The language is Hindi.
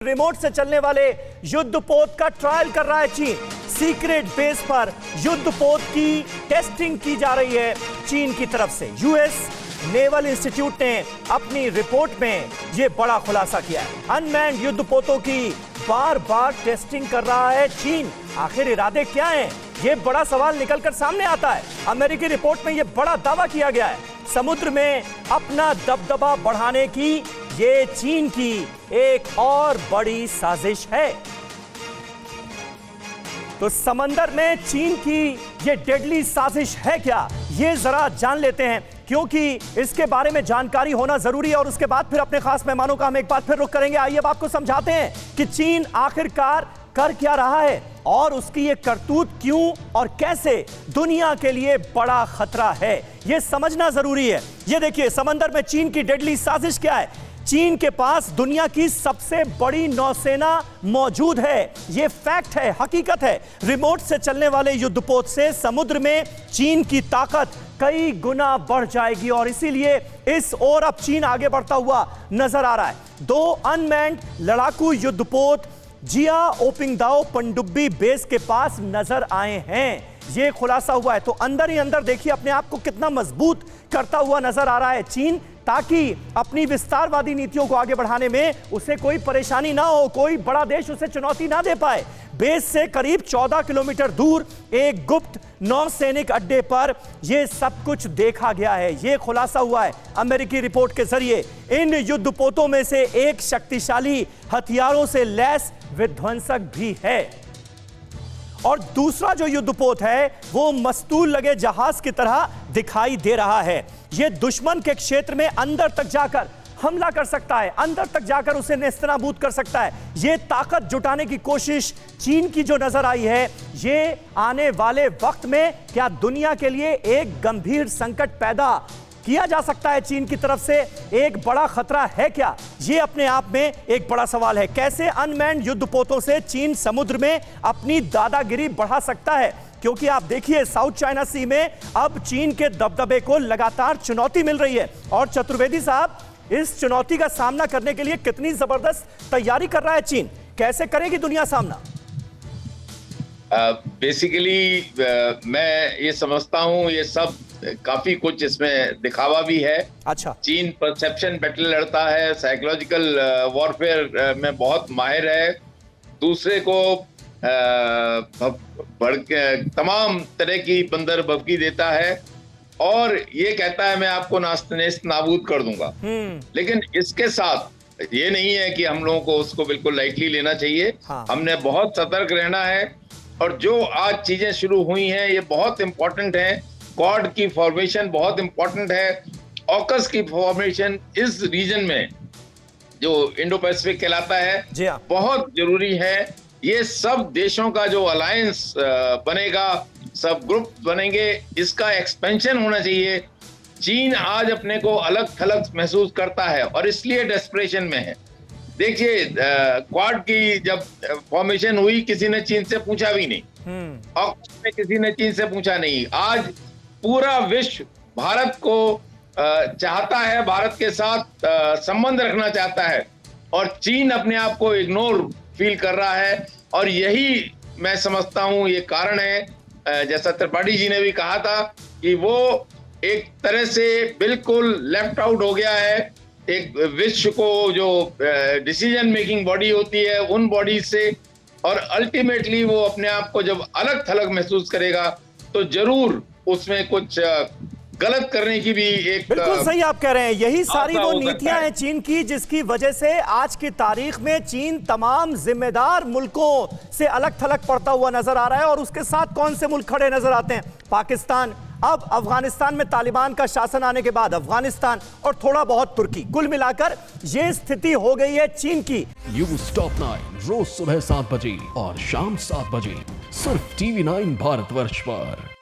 रिमोट से चलने वाले युद्धपोत का ट्रायल कर रहा है चीन। सीक्रेट बेस पर युद्धपोत की टेस्टिंग की जा रही है चीन की तरफ से। यूएस नेवल इंस्टीट्यूट ने अपनी रिपोर्ट में यह बड़ा खुलासा किया है। अनमैन्ड युद्धपोतों की बार बार टेस्टिंग कर रहा है चीन। आखिर इरादे क्या हैं? यह बड़ा सवाल निकलकर सामने आता है। अमेरिकी रिपोर्ट में यह बड़ा दावा किया गया है, समुद्र में अपना दबदबा बढ़ाने की ये चीन की एक और बड़ी साजिश है। तो समंदर में चीन की ये डेडली साजिश है क्या, ये जरा जान लेते हैं, क्योंकि इसके बारे में जानकारी होना जरूरी है। और उसके बाद फिर अपने खास मेहमानों का हम एक बार फिर रुख करेंगे। आइए अब आपको समझाते हैं कि चीन आखिरकार कर क्या रहा है और उसकी ये करतूत क्यों और कैसे दुनिया के लिए बड़ा खतरा है, ये समझना जरूरी है। ये देखिए, समंदर में चीन की डेडली साजिश क्या है। चीन के पास दुनिया की सबसे बड़ी नौसेना मौजूद है, यह फैक्ट है, हकीकत है। रिमोट से चलने वाले युद्धपोत से समुद्र में चीन की ताकत कई गुना बढ़ जाएगी और इसीलिए इस ओर अब चीन आगे बढ़ता हुआ नजर आ रहा है। दो अनमैन्ड लड़ाकू युद्धपोत जिया ओपिंगदाओ पनडुब्बी बेस के पास नजर आए हैं, यह खुलासा हुआ है। तो अंदर ही अंदर देखिए अपने आप को कितना मजबूत करता हुआ नजर आ रहा है चीन, ताकि अपनी विस्तारवादी नीतियों को आगे बढ़ाने में उसे कोई परेशानी ना हो, कोई बड़ा देश उसे चुनौती ना दे पाए। बेस से करीब 14 किलोमीटर दूर एक गुप्त नौसैनिक अड्डे पर यह सब कुछ देखा गया है, यह खुलासा हुआ है अमेरिकी रिपोर्ट के जरिए। इन युद्धपोतों में से एक शक्तिशाली हथियारों से लैस विध्वंसक भी है और दूसरा जो युद्धपोत है वो मस्तूल लगे जहाज की तरह दिखाई दे रहा है। यह दुश्मन के क्षेत्र में अंदर तक जाकर हमला कर सकता है, अंदर तक जाकर उसे नेस्तनाबूद कर सकता है। यह ताकत जुटाने की कोशिश चीन की जो नजर आई है, यह आने वाले वक्त में क्या दुनिया के लिए एक गंभीर संकट पैदा किया जा सकता है चीन की तरफ से, एक बड़ा खतरा है क्या, यह अपने आप में एक बड़ा सवाल है। कैसे अनमैन्ड युद्धपोतों से चीन समुद्र में अपनी दादागिरी बढ़ा सकता है, क्योंकि आप देखिए साउथ चाइना सी में अब चीन के दबदबे को लगातार चुनौती मिल रही है। और चतुर्वेदी साहब, इस चुनौती का सामना करने के लिए कितनी जबरदस्त तैयारी कर रहा है चीन, कैसे करेगी दुनिया सामना? बेसिकली मैं ये समझता हूँ ये सब काफी कुछ इसमें दिखावा भी है। अच्छा, चीन परसेप्शन बैटल लड़ता है, साइकोलॉजिकल वॉरफेयर में बहुत माहिर है, दूसरे को तमाम तरह की बंदर भभकी देता है और ये कहता है मैं आपको नास्त नाबूद कर दूंगा। लेकिन इसके साथ ये नहीं है कि हम लोगों को उसको बिल्कुल लाइटली लेना चाहिए। हाँ। हमने बहुत सतर्क रहना है और जो आज चीजें शुरू हुई हैं ये बहुत इंपॉर्टेंट है। क्वाड की फॉर्मेशन बहुत इंपॉर्टेंट है। ऑकस की फॉर्मेशन इस रीजन में जो इंडो पैसिफिक कहलाता है बहुत जरूरी है। ये सब देशों का जो अलायंस बनेगा, सब ग्रुप बनेंगे, इसका एक्सपेंशन होना चाहिए। चीन आज अपने को अलग थलग महसूस करता है और इसलिए डेस्परेशन में है। देखिए, क्वाड की जब फॉर्मेशन हुई किसी ने चीन से पूछा भी नहीं, ऑकस में किसी ने चीन से पूछा नहीं। आज पूरा विश्व भारत को चाहता है, भारत के साथ संबंध रखना चाहता है और चीन अपने आप को इग्नोर फील कर रहा है। और यही मैं समझता हूं ये कारण है, जैसा त्रिपाठी जी ने भी कहा था कि वो एक तरह से बिल्कुल लेफ्ट आउट हो गया है एक विश्व को जो डिसीजन मेकिंग बॉडी होती है उन बॉडी से, और अल्टीमेटली वो अपने आप को जब अलग थलग महसूस करेगा तो जरूर उसमें कुछ गलत करने की भी एक बिल्कुल सही आप कह रहे हैं। यही सारी वो नीतियां हैं चीन की जिसकी वजह से आज की तारीख में चीन तमाम जिम्मेदार मुल्कों से अलग थलग पड़ता हुआ नजर आ रहा है। और उसके साथ कौन से मुल्क खड़े नजर आते हैं? पाकिस्तान, अब अफगानिस्तान में तालिबान का शासन आने के बाद अफगानिस्तान और थोड़ा बहुत तुर्की, कुल मिलाकर ये स्थिति हो गई है चीन की। न्यूज़ टॉप 9 रोज सुबह 7 बजे और शाम 7 बजे सिर्फ TV9 भारतवर्ष पर।